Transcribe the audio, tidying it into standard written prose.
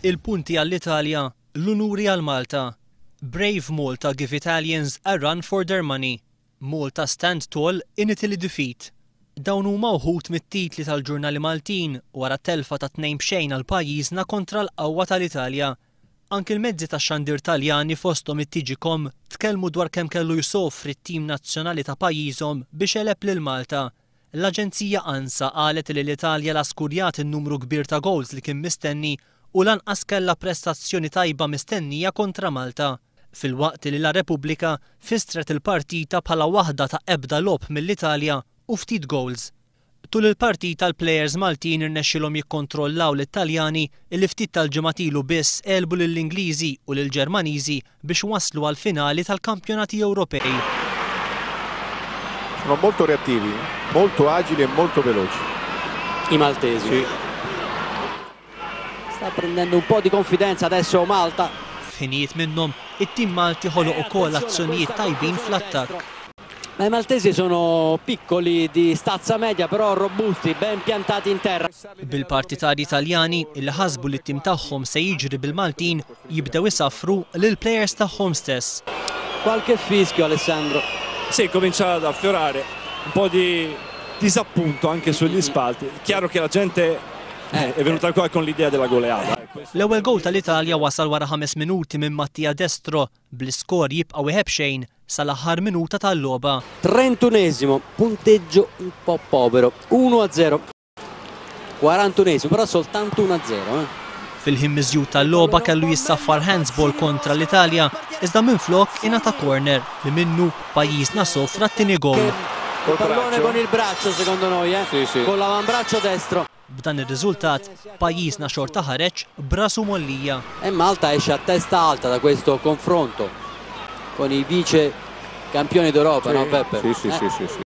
Il-punti għall-Italja, l-unuri għall-Malta. Brave Malta give Italians a run for their money. Malta stand tall in Italy defeat. Dawn huma wħud mit-titli tal-ġurnali Maltin wara telfa ta' 2-0 għal pajjiżna kontra l-qawwa tal-Italja. Anki l-mezzi tax-xandir Taljani fosthom it-tieni tkellmu dwar kemm kellu jsofri t-tim nazzjonali ta' pajjiżhom biex eleb lil Malta. L-Aġenzija ANSA qalet li l-Italja la skurjat in-numru kbir ta' goals li kien mistenni u lanqas kellha prestazzjoni tajba mistennija kontra Malta. Fil-waqt li la Repubblika fistret il-partita bħala waħda ta' ebda lob mill-Italja u ftit goals. Tul il-partita l-plejers Maltin irnexxilhom jikkontrollaw lit-Taljani li ftit tal-ġimgħat ilu biss qelbu lill-Ingliżi u lill-Ġermaniżi biex waslu għall-finali tal-kampjonati Ewropej. Sono molto reattivi, molto agili e molto veloci. I maltesi. Sì. Sta prendendo un po' di confidenza adesso Malta. Finijiet minnhom, it-tim Malti ħoloq ukoll azzjonijiet tajbin fl-attakk. Ma i maltesi sono piccoli di stazza media, però robusti, ben piantati in terra. Bil-partitari Taljani illi ħasbu li t-tim tagħhom se jiġri bil-Maltin jibdew isaffru lil plejers tagħhom stess. Qualche fischio, Alessandro. Sì, comincia ad affiorare un po' di disappunto anche sugli spalti. Chiaro che la gente è venuta qua con l'idea della goleada. L-ewwel gowl tal-Italja wasal wara 5 minuti minn Mattia Destro bl-iskor jibqa' wieħed xejn sal-aħħar minuta tal-logħba. 31esimo, punteggio un po' povero, 1-0. 41esimo, però soltanto 1-0. Fil-hin mizjud tal-logħba kellu jissaffar handsball kontra l-Italja, iżda minflok ingħata corner li minnu pajjiżna sofra t-tieni gowl. Il pallone con il braccio secondo noi, Sì. Con l'avambraccio destro. B'dan ir-riżultat pajjiżna xorta ħareġ b'rasu mollija. E Malta esce a testa alta da questo confronto con i vice campioni d'Europa, no Peppe? Sì.